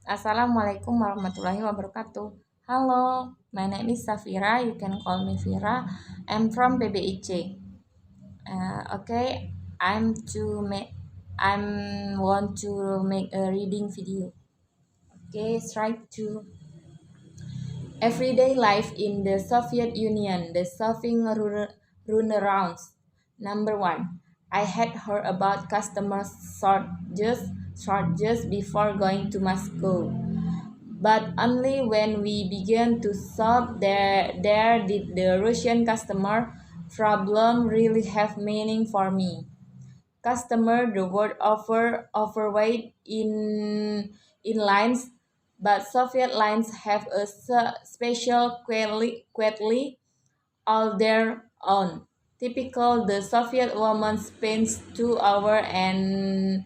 Assalamualaikum warahmatullahi wabarakatuh. Halo, my name is Safira. You can call me Vira. I'm from PBIC. Okay, I'm want to make a reading video. Okay, strike two. Everyday life in the Soviet Union, the solving runarounds. Number one, I had heard about customer shortages before going to Moscow. But only when we began to solve there did the Russian customer problem really have meaning for me. Customer, the word overweight in lines, but Soviet lines have a special quality all their own. Typical, the Soviet woman spends 2 hours and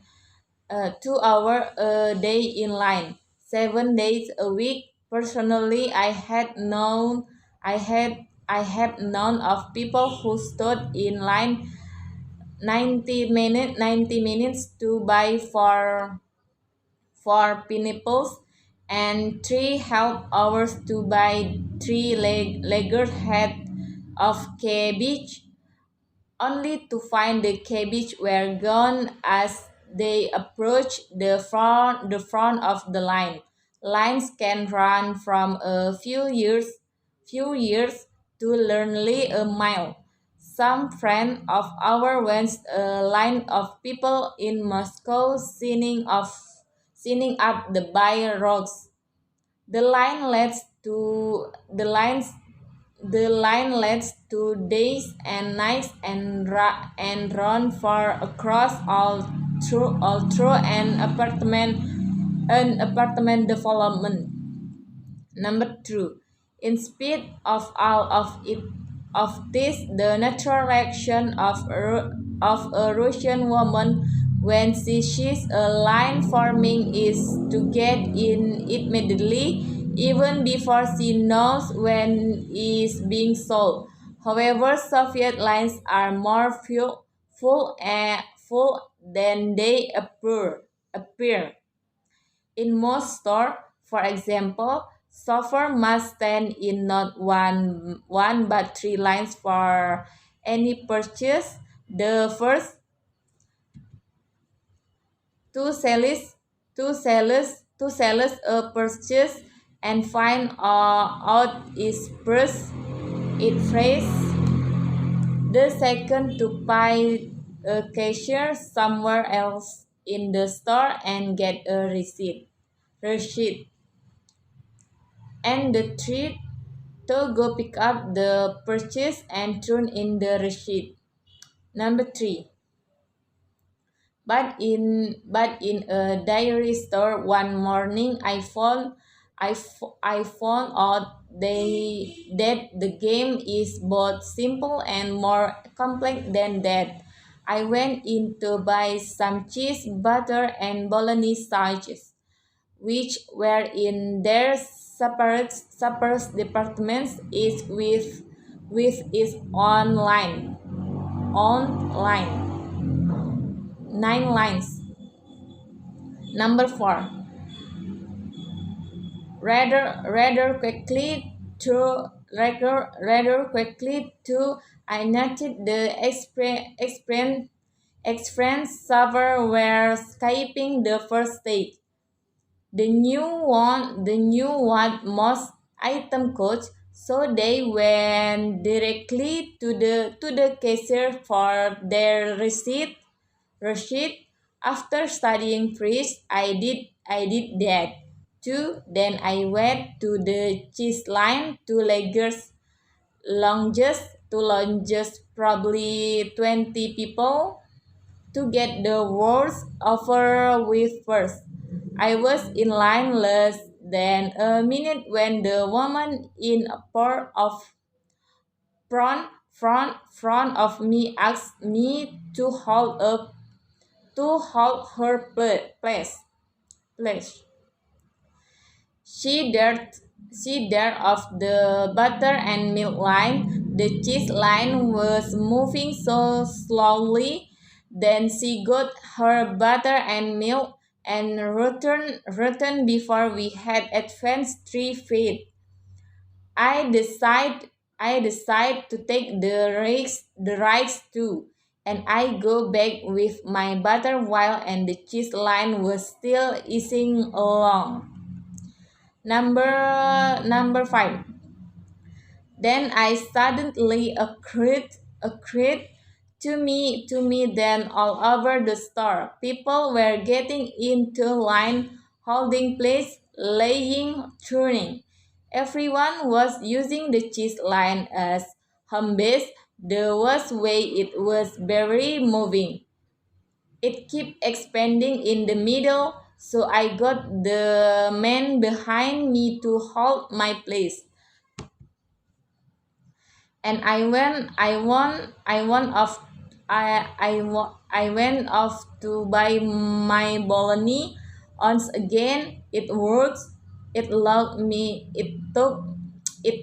2 hours a day in line, 7 days a week. Personally, I have known of people who stood in line 90 minutes to buy for pineapples and 3.5 hours to buy three-legged head of cabbage, only to find the cabbage were gone as they approached the front of the line. Lines can run from a few years to nearly a mile. Some friend of ours went a line of people in Moscow signing up the by roads. The line leads to the lines the line leads to days and nights and run far across all through an apartment development. Number two, in spite of all of this, the natural reaction of a Russian woman when she sees a line forming is to get in immediately, even before she knows when is being sold. However, Soviet lines are more full than they appear. In most stores, for example, shopper must stand in not one but three lines for any purchase. The first two sellers a purchase and find out is first it phrase. The second to buy a cashier somewhere else in the store and get a receipt. And the third to go pick up the purchase and turn in the receipt. Number three. But in a dairy store one morning, I found out that the game is both simple and more complex than that. I went in to buy some cheese, butter, and bolognese sausages, which were in their separate departments, each with its own line. 9 lines. Number four. Rather quickly, I noted the experience server were skipping the first stage. The new what most item codes, so they went directly to the cashier for their receipt. After studying first, I did that too. Then I went to the cheese line, longest, probably 20 people, to get the worst over with first. I was in line less than a minute when the woman in a part of front of me asked me to hold her place. She dared off the butter and milk line. The cheese line was moving so slowly. Then she got her butter and milk. and returned before we had advanced 3 feet. I decide I decide to take the rides too, and I go back with my butter while and the cheese line was still easing along. Number 5. Then I suddenly occurred to me then all over the store. People were getting into line, holding place, laying, turning. Everyone was using the cheese line as home base. The worst way it was very moving. It kept expanding in the middle, so I got the man behind me to hold my place, and I went off to buy my bolognese once again. It works. It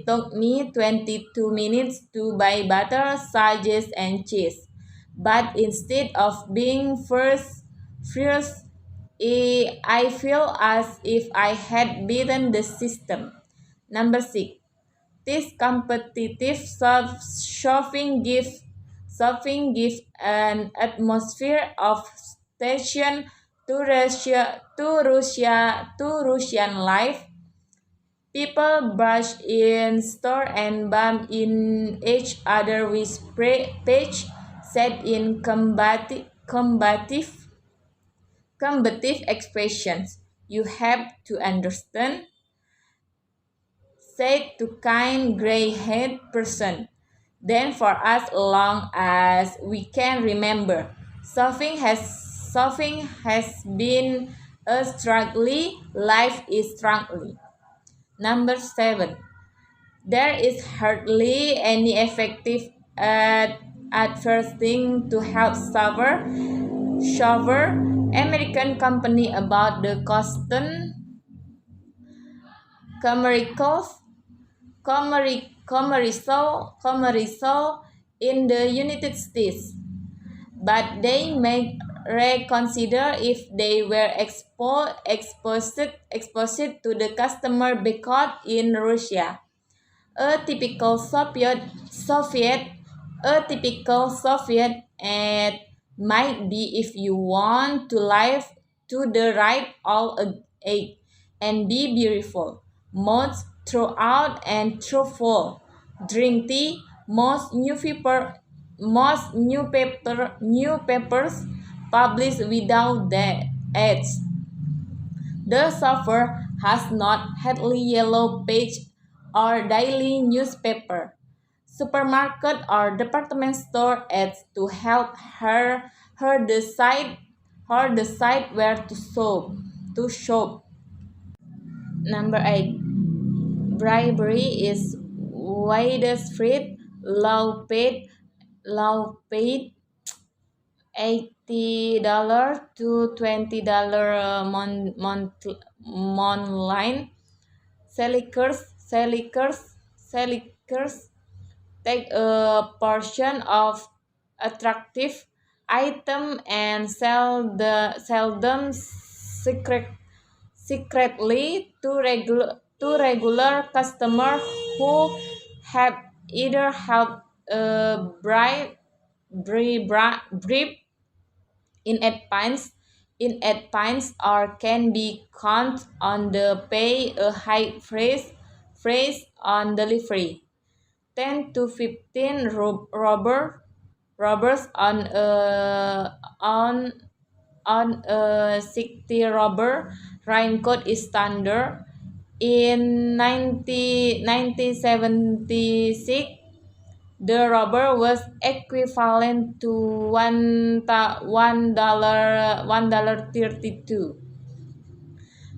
took me 22 minutes to buy butter, sausages, and cheese. But instead of being first, I feel as if I had beaten the system. Number 6. This competitive shopping gives an atmosphere of tension to Russian life. People brush in store and bump in each other with page said in combative expressions. You have to understand, said to kind gray-haired person. Then for as long as we can remember, surfing has been a struggle. Life is struggling. Number 7. There is hardly any effective advertising to help suffer American company about the constant commercial in the United States, but they may reconsider if they were exposed to the customer boycott in Russia. A typical Soviet, a typical Soviet ad might be if you want to live to the right all age and be beautiful. Most throughout and truthful. Drink tea. Most newspapers publish without the ads. The software has not Hadley Yellow Page or daily newspaper, supermarket or department store ads to help her decide where to shop. Number 8. Bribery is widespread. Law paid $80 to $20 monthly. Sellers take a portion of attractive item and sell them secretly to regular customers who have either helped bribe in advance or can be counted on the pay a high price on delivery. 10 to 15 robbers on a 60 robber raincoat is standard. In 1976, the robber was equivalent to $1 $32.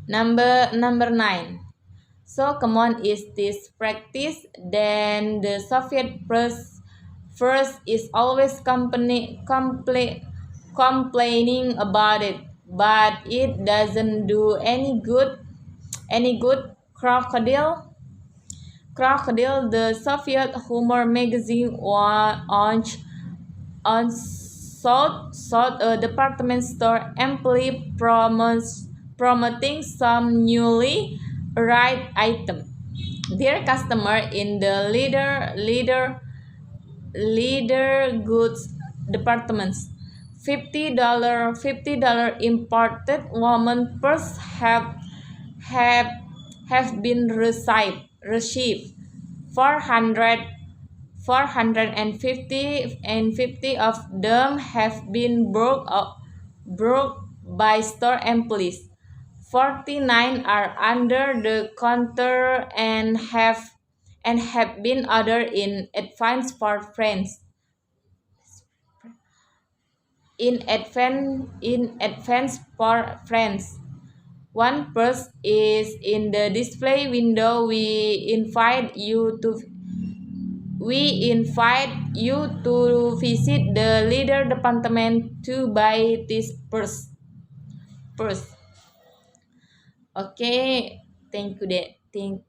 Number 9. So common is this practice, then the Soviet press first is always complaining about it, but it doesn't do any good. Crocodile, the Soviet humor magazine, on sold a department store amply promoting some newly arrived item. Dear customer, in the leader goods departments, $50 imported woman purse have have been received 450 of them have been broke by store employees. 49 are under the counter and have been ordered in advance for friends. In advance for friends. One purse is in the display window. We invite you to visit the leader department to buy this purse. Okay, thank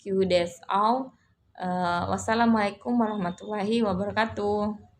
you, that's all. Wassalamualaikum warahmatullahi wabarakatuh.